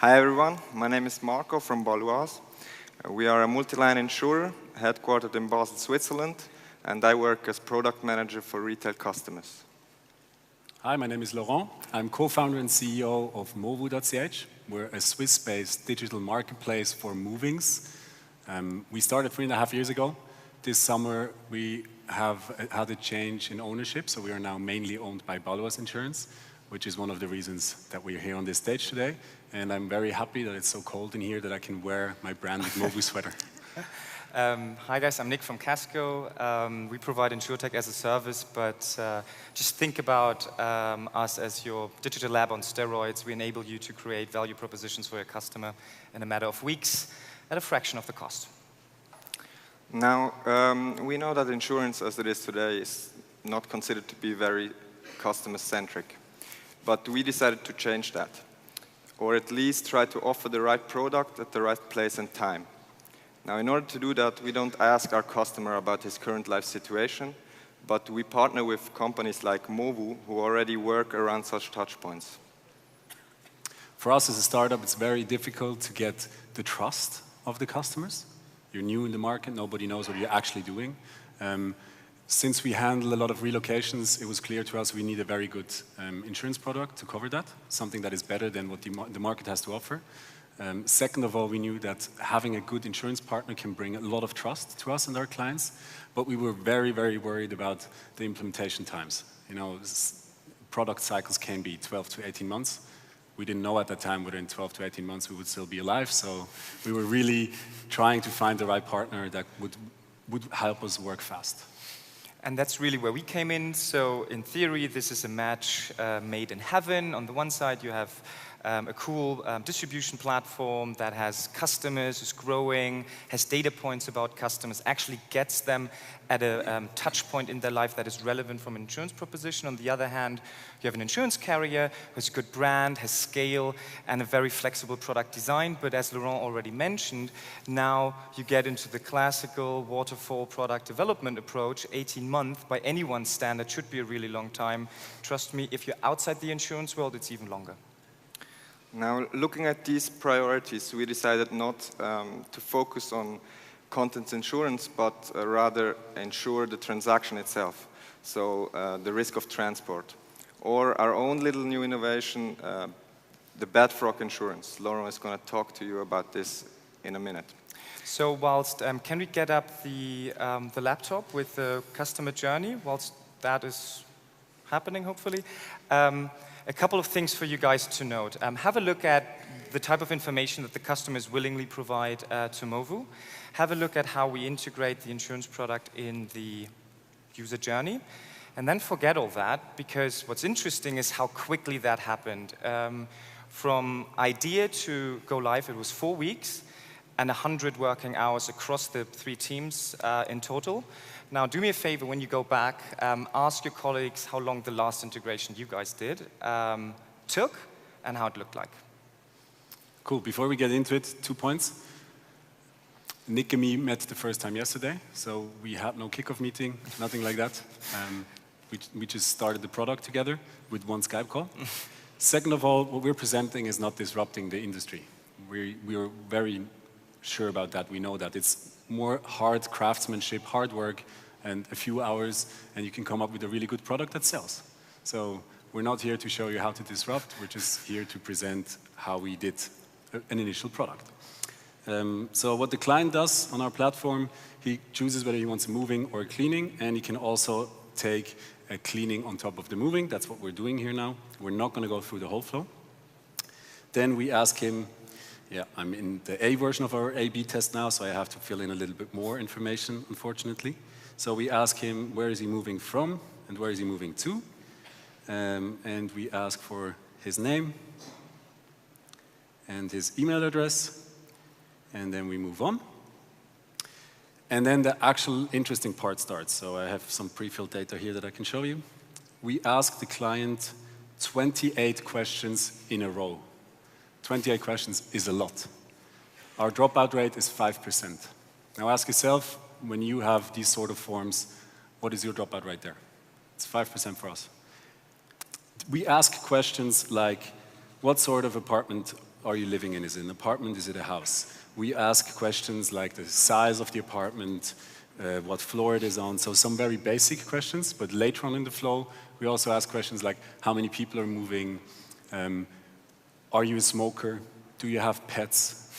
Hi everyone, my name is Marco from Baloise. We are a multi-line insurer headquartered in Basel, Switzerland, and I work as product manager for retail customers. Hi, my name is Laurent. I'm co-founder and CEO of Movu.ch. We're a Swiss-based digital marketplace for movings. We started 3.5 years ago. This summer we have had a change in ownership, so we are now mainly owned by Baloise Insurance, which is one of the reasons that we're here on this stage today. And I'm very happy that it's so cold in here that I can wear my branded Movu sweater. Hi guys, I'm Nick from Kasko. We provide InsurTech as a service, but just think about us as your digital lab on steroids. We enable you to create value propositions for your customer in a matter of weeks at a fraction of the cost. Now, we know that insurance as it is today is not considered to be very customer-centric, but we decided to change that, or at least try to offer the right product at the right place and time. Now, in order to do that, we don't ask our customer about his current life situation, but we partner with companies like Movu, who already work around such touchpoints. For us as a startup, it's very difficult to get the trust of the customers. You're new in the market, nobody knows what you're actually doing. Since we handle a lot of relocations, it was clear to us we need a very good insurance product to cover that, something that is better than what the market has to offer. Second of all, we knew that having a good insurance partner can bring a lot of trust to us and our clients, but we were very, very worried about the implementation times. You know, product cycles can be 12 to 18 months. We didn't know at that time whether in 12 to 18 months we would still be alive, so we were really trying to find the right partner that would help us work fast. And that's really where we came in. So in theory, this is a match made in heaven. On the one side, you have a cool distribution platform that has customers, is growing, has data points about customers, actually gets them at a touch point in their life that is relevant from an insurance proposition. On the other hand, you have an insurance carrier who has a good brand, has scale, and a very flexible product design. But as Laurent already mentioned, now you get into the classical waterfall product development approach. 18 months, by anyone's standard, should be a really long time. Trust me, if you're outside the insurance world, it's even longer. Now, looking at these priorities, we decided not to focus on content insurance, but rather ensure the transaction itself, so the risk of transport. Or our own little new innovation, the bedrock insurance. Laurent is going to talk to you about this in a minute. So whilst, can we get up the laptop with the customer journey whilst that is happening, hopefully? A couple of things for you guys to note. Have a look at the type of information that the customers willingly provide to Movu. Have a look at how we integrate the insurance product in the user journey. And then forget all that, because what's interesting is how quickly that happened. From idea to go live, it was 4 weeks and 100 working hours across the 3 teams in total. Now, do me a favor, when you go back, ask your colleagues how long the last integration you guys did took and how it looked like. Cool. Before we get into it, 2 points. Nick and me met the first time yesterday, so we had no kickoff meeting, nothing like that. We just started the product together with 1 Skype call. Second of all, what we're presenting is not disrupting the industry. We are very sure about that. We know that it's more hard craftsmanship, hard work, and a few hours, and you can come up with a really good product that sells. So we're not here to show you how to disrupt. We're just here to present how we did an initial product. So what the client does on our platform, he chooses whether he wants a moving or a cleaning, and he can also take a cleaning on top of the moving. That's what we're doing here now. We're not going to go through the whole flow. Then we ask him, yeah, I'm in the A version of our A/B test now, so I have to fill in a little bit more information, unfortunately. So we ask him, where is he moving from and where is he moving to? And we ask for his name and his email address, and then we move on. And then the actual interesting part starts. So I have some pre-filled data here that I can show you. We ask the client 28 questions in a row. 28 questions is a lot. Our dropout rate is 5%. Now ask yourself, when you have these sort of forms, what is your dropout rate there? It's 5% for us. We ask questions like, what sort of apartment are you living in? Is it an apartment? Is it a house? We ask questions like the size of the apartment, what floor it is on, so some very basic questions, but later on in the flow, we also ask questions like how many people are moving, are you a smoker, do you have pets,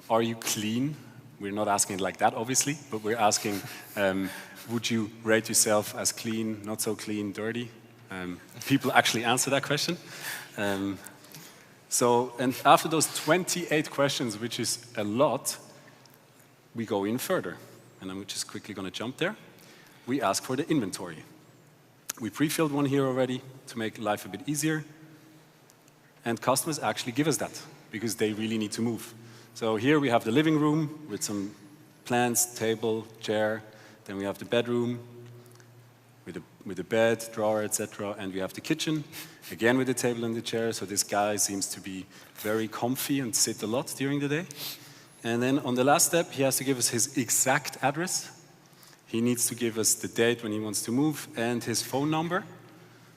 are you clean? We're not asking it like that, obviously, but we're asking, would you rate yourself as clean, not so clean, dirty? People actually answer that question. And after those 28 questions, which is a lot, we go in further. And I'm just quickly going to jump there. We ask for the inventory. We pre-filled one here already to make life a bit easier. And customers actually give us that because they really need to move. So here we have the living room with some plants, table, chair. Then we have the bedroom with a bed, drawer, etc. And we have the kitchen, again with the table and the chair. So this guy seems to be very comfy and sit a lot during the day. And then on the last step, he has to give us his exact address. He needs to give us the date when he wants to move and his phone number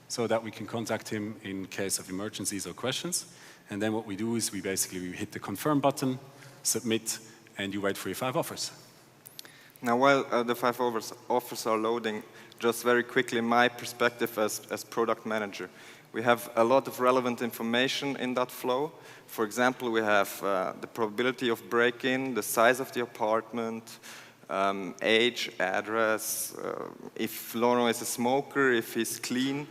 so that we can contact him in case of emergencies or questions. And then what we do is we hit the confirm button, submit, and you wait for your 5 offers. Now, while the 5 offers are loading, just very quickly, my perspective as product manager. We have a lot of relevant information in that flow. For example, we have the probability of break-in, the size of the apartment, age, address, if Laurent is a smoker, if he's clean.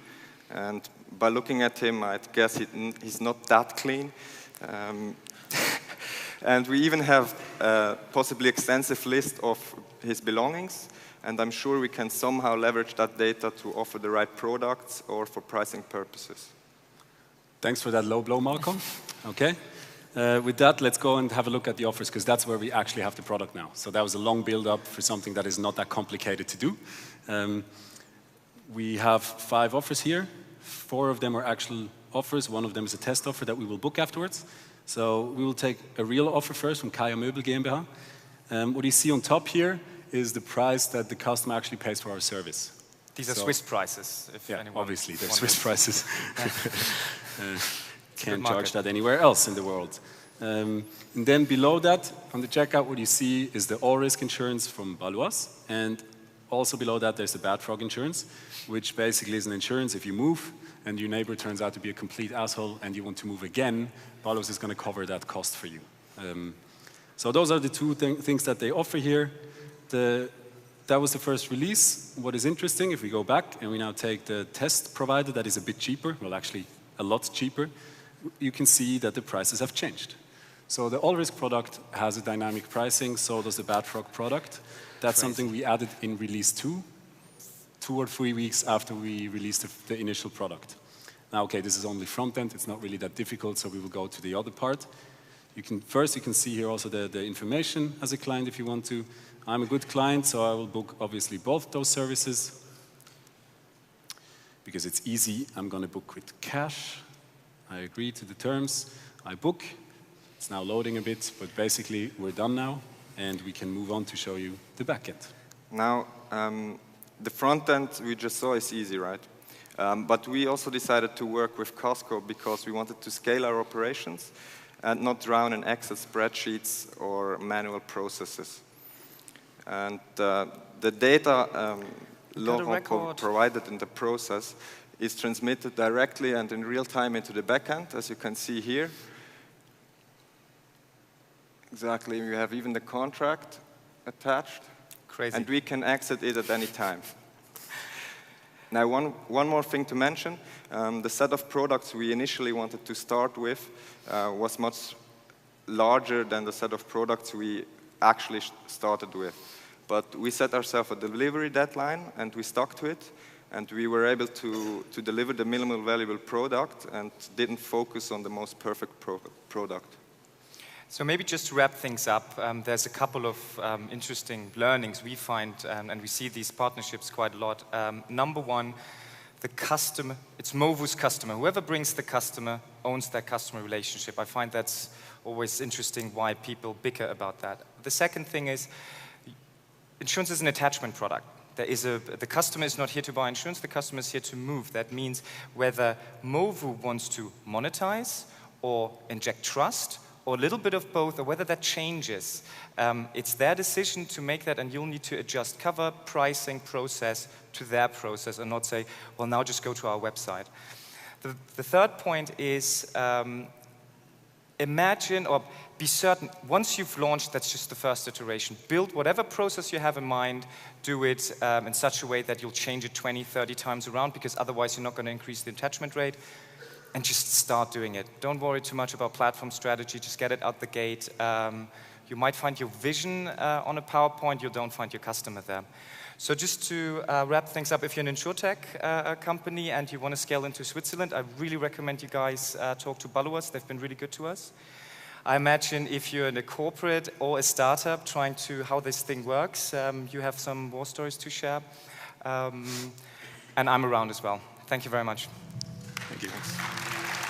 And by looking at him, I'd guess he's not that clean. And we even have a possibly extensive list of his belongings. And I'm sure we can somehow leverage that data to offer the right products or for pricing purposes. Thanks for that low blow, Malcolm. Okay. With that, let's go and have a look at the offers, because that's where we actually have the product now. So that was a long build-up for something that is not that complicated to do. We have 5 offers here. 4 of them are actual offers. 1 of them is a test offer that we will book afterwards. So we will take a real offer first from Kaya Möbel GmbH. What you see on top here is the price that the customer actually pays for our service. These are Swiss prices, if anyone obviously, they're wonders. Swiss prices. Can't charge that anywhere else in the world. And then below that, on the checkout, what you see is the all-risk insurance from Baloise. And also below that, there's the bad frog insurance, which basically is an insurance if you move and your neighbor turns out to be a complete asshole and you want to move again, Baloise is going to cover that cost for you. So those are the 2 things that they offer here. That was the first release. What is interesting, if we go back and we now take the test provider that is a bit cheaper, well actually a lot cheaper, you can see that the prices have changed. So the all-risk product has a dynamic pricing, so does the bad frog product. That's something we added in release 2 or 3 weeks after we released the initial product. Now, okay, this is only front end, it's not really that difficult, so we will go to the other part. First, you can see here also the information as a client if you want to. I'm a good client, so I will book obviously both those services. Because it's easy, I'm going to book with cash. I agree to the terms. I book. It's now loading a bit, but basically we're done now, and we can move on to show you the back end. Now, the front end we just saw is easy, right? But we also decided to work with Kasko because we wanted to scale our operations and not drown in Excel spreadsheets or manual processes. And the data Laurent provided in the process is transmitted directly and in real time into the backend, as you can see here. Exactly, we have even the contract attached. Crazy. And we can exit it at any time. Now, one more thing to mention. The set of products we initially wanted to start with was much larger than the set of products we actually started with. But we set ourselves a delivery deadline, and we stuck to it. And we were able to deliver the minimal valuable product and didn't focus on the most perfect product. So maybe just to wrap things up, there's a couple of interesting learnings we find, and we see these partnerships quite a lot. Number 1, the customer, it's Movu's customer. Whoever brings the customer owns their customer relationship. I find that's always interesting why people bicker about that. The second thing is, insurance is an attachment product. The customer is not here to buy insurance, the customer is here to move. That means whether Movu wants to monetize or inject trust or a little bit of both, or whether that changes. It's their decision to make that, and you'll need to adjust cover, pricing, process to their process, and not say, well, now just go to our website. The third point is imagine or be certain, once you've launched, that's just the first iteration. Build whatever process you have in mind, do it in such a way that you'll change it 20, 30 times around, because otherwise you're not going to increase the attachment rate, and just start doing it. Don't worry too much about platform strategy, just get it out the gate. You might find your vision on a PowerPoint, you don't find your customer there. So just to wrap things up, if you're an insurtech company and you want to scale into Switzerland, I really recommend you guys talk to Baloise. They've been really good to us. I imagine if you're in a corporate or a startup trying to how this thing works, you have some war stories to share. And I'm around as well. Thank you very much. Thank you.